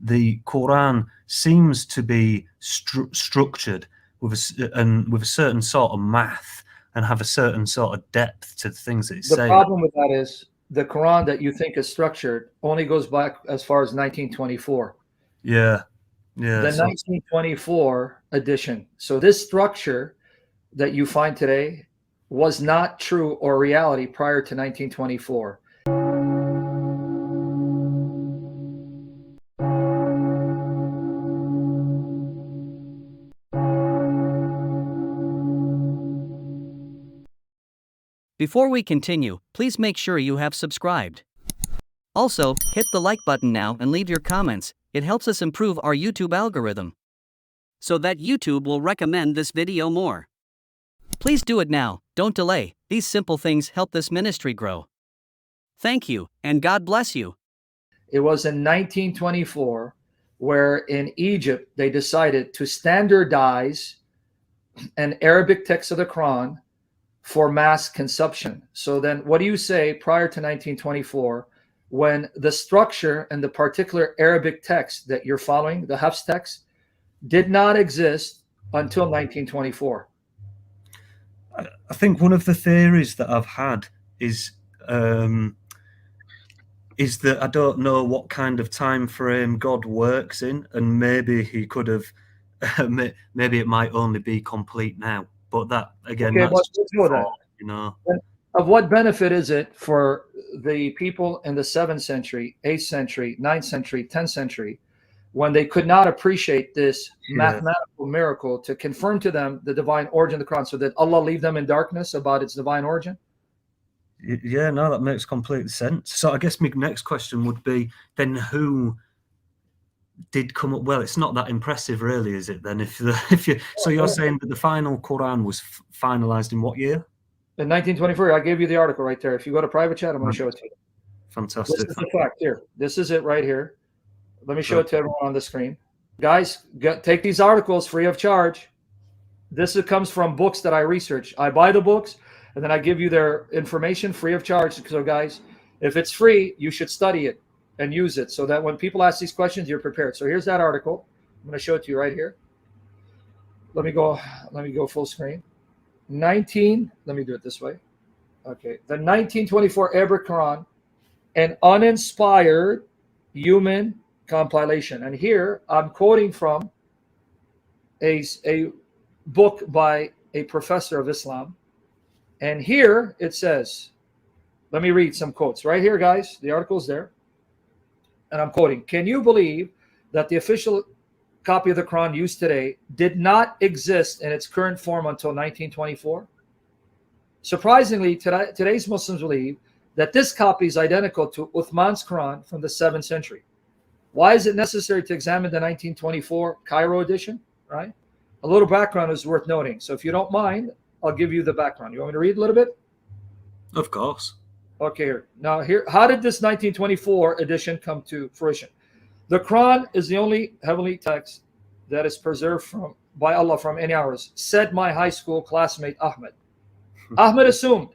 the Quran seems to be structured with a certain sort of math and have a certain sort of depth to the things that it's saying. The problem with that is the Quran that you think is structured only goes back as far as 1924. Yeah. The 1924 edition. So this structure that you find today was not true or reality prior to 1924. Before we continue, please make sure you have subscribed. Also, hit the like button now and leave your comments. It helps us improve our YouTube algorithm, so that YouTube will recommend this video more. Please do it now, don't delay. These simple things help this ministry grow. Thank you, and God bless you. It was in 1924 where in Egypt they decided to standardize an Arabic text of the Quran for mass consumption. So then what do you say prior to 1924 when the structure and the particular Arabic text that you're following, the Hafs text, did not exist until 1924? I think one of the theories that I've had is that I don't know what kind of time frame God works in, and maybe he could have, maybe it might only be complete now. But that again, okay, that's that. You know. Of what benefit is it for the people in the 7th century, 8th century, 9th century, 10th century, when they could not appreciate this mathematical miracle to confirm to them the divine origin of the Quran, so that Allah leave them in darkness about its divine origin? Yeah, no, that makes complete sense. So I guess my next question would be, then who did come up? Well, it's not that impressive, really, is it? Then, so you're saying that the final Quran was finalized in what year? In 1924. I gave you the article right there. If you go to private chat, I'm going to show it to you. Fantastic. This is the fact here. This is it right here. Let me show it to everyone on the screen. Guys, take these articles free of charge. This comes from books that I research. I buy the books, and then I give you their information free of charge. So, guys, if it's free, you should study it and use it so that when people ask these questions, you're prepared. So here's that article. I'm going to show it to you right here. Let me go full screen. Let me do it this way. Okay. The 1924 Arabic Quran, an uninspired human compilation. And here I'm quoting from a book by a professor of Islam. And here it says, let me read some quotes right here, guys. The article's there. And I'm quoting, "Can you believe that the official copy of the Quran used today did not exist in its current form until 1924? Surprisingly, today's Muslims believe that this copy is identical to Uthman's Quran from the 7th century. Why is it necessary to examine the 1924 Cairo edition?" Right? A little background is worth noting. So if you don't mind, I'll give you the background. You want me to read a little bit? Of course. Okay. Now, how did this 1924 edition come to fruition? The Quran is the only heavenly text that is preserved by Allah from any errors, said my high school classmate Ahmed. Ahmed assumed,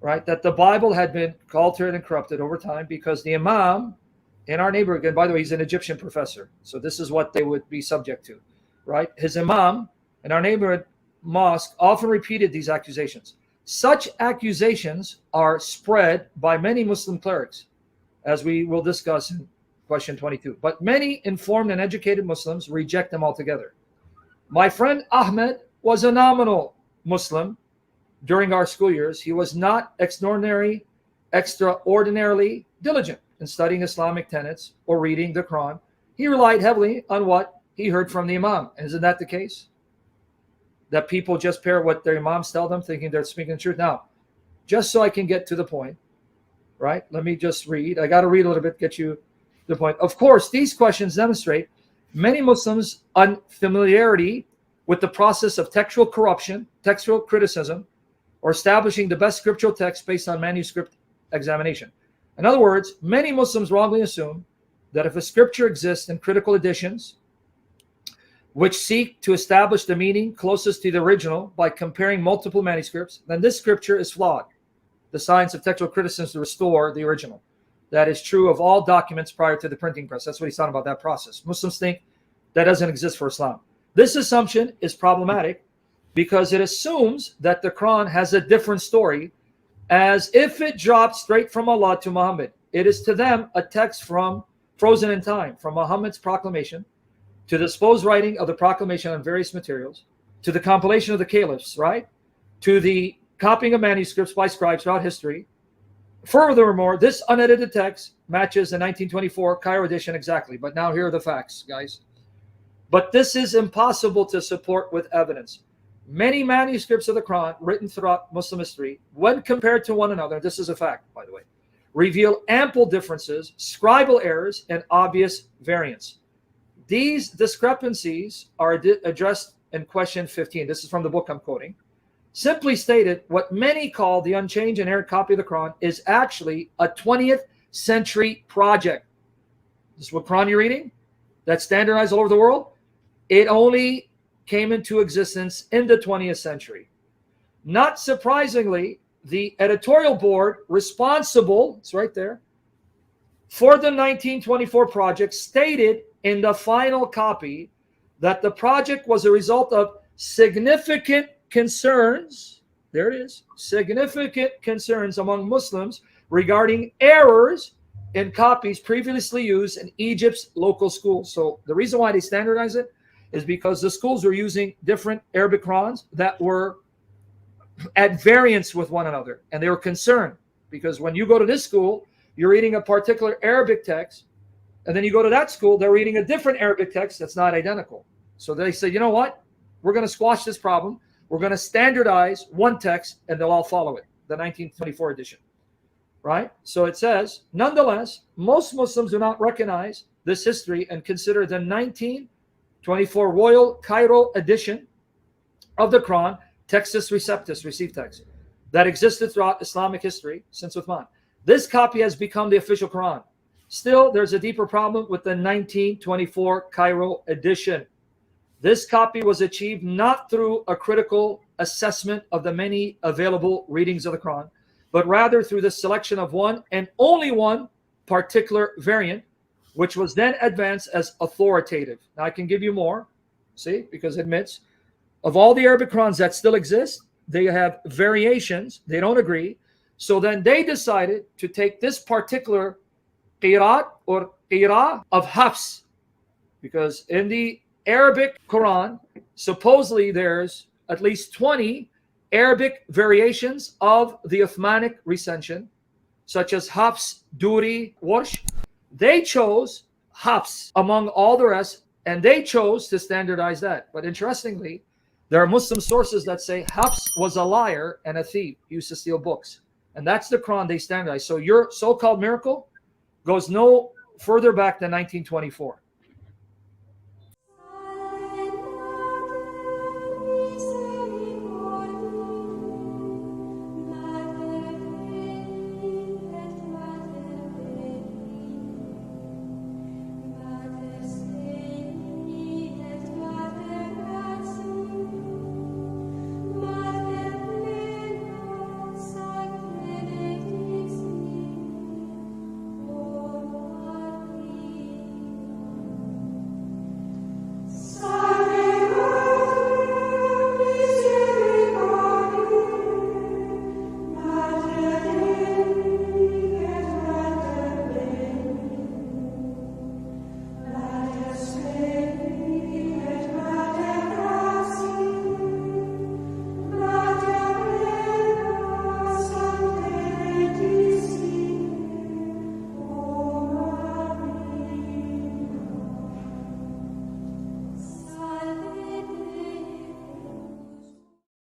right, that the Bible had been altered and corrupted over time because the Imam in our neighborhood, and by the way, he's an Egyptian professor, so this is what they would be subject to, right? His Imam in our neighborhood mosque often repeated these accusations. Such accusations are spread by many Muslim clerics, as we will discuss in question 22. But many informed and educated Muslims reject them altogether. My friend Ahmed was a nominal Muslim during our school years. He was not extraordinarily diligent in studying Islamic tenets or reading the Quran. He relied heavily on what he heard from the Imam. Isn't that the case? That people just pair what their Imams tell them, thinking they're speaking the truth. Now, just so I can get to the point, right? Let me just read. I got to read a little bit, get you the point. Of course, these questions demonstrate many Muslims' unfamiliarity with the process of textual corruption, textual criticism, or establishing the best scriptural text based on manuscript examination. In other words, many Muslims wrongly assume that if a scripture exists in critical editions, which seek to establish the meaning closest to the original by comparing multiple manuscripts, then this scripture is flawed. The science of textual criticism to restore the original. that is true of all documents prior to the printing press. That's what he's talking about, that process. Muslims think that doesn't exist for Islam. This assumption is problematic because it assumes that the Quran has a different story, as if it dropped straight from Allah to Muhammad. It is to them a text from frozen in time, from Muhammad's proclamation to the supposed writing of the proclamation on various materials, to the compilation of the caliphs, right? To the copying of manuscripts by scribes throughout history. Furthermore, this unedited text matches the 1924 Cairo edition exactly. But now here are the facts, guys. But this is impossible to support with evidence. Many manuscripts of the Quran written throughout Muslim history, when compared to one another, this is a fact, by the way, reveal ample differences, scribal errors, and obvious variants. These discrepancies are addressed in question 15. This is from the book I'm quoting. Simply stated, what many call the unchanged and errant copy of the Quran is actually a 20th century project. This is what Quran you're reading? That's standardized all over the world. It only came into existence in the 20th century. Not surprisingly, the editorial board responsible, it's right there, for the 1924 project stated in the final copy that the project was a result of significant concerns, there it is, significant concerns among Muslims regarding errors in copies previously used in Egypt's local schools. So the reason why they standardize it is because the schools were using different Arabic Qurans that were at variance with one another. And they were concerned because when you go to this school, you're reading a particular Arabic text, and then you go to that school, they're reading a different Arabic text that's not identical. So they said, you know what? We're going to squash this problem. We're going to standardize one text, and they'll all follow it, the 1924 edition. Right? So it says, nonetheless, most Muslims do not recognize this history and consider the 1924 Royal Cairo edition of the Quran, Textus Receptus, received text, that existed throughout Islamic history since Uthman. This copy has become the official Quran. Still, there's a deeper problem with the 1924 Cairo edition. This copy was achieved not through a critical assessment of the many available readings of the Quran, but rather through the selection of one and only one particular variant, which was then advanced as authoritative. Now, I can give you more, see, because it admits, of all the Arabic Qurans that still exist, they have variations, they don't agree. So then they decided to take this particular qiraat or qira of Hafs, because in the Arabic Quran, supposedly there's at least 20 Arabic variations of the Uthmanic recension, such as Hafs, Duri, Warsh. They chose Hafs among all the rest, and they chose to standardize that. But interestingly, there are Muslim sources that say Hafs was a liar and a thief. He used to steal books. And that's the Quran they standardize. So your so-called miracle goes no further back than 1924.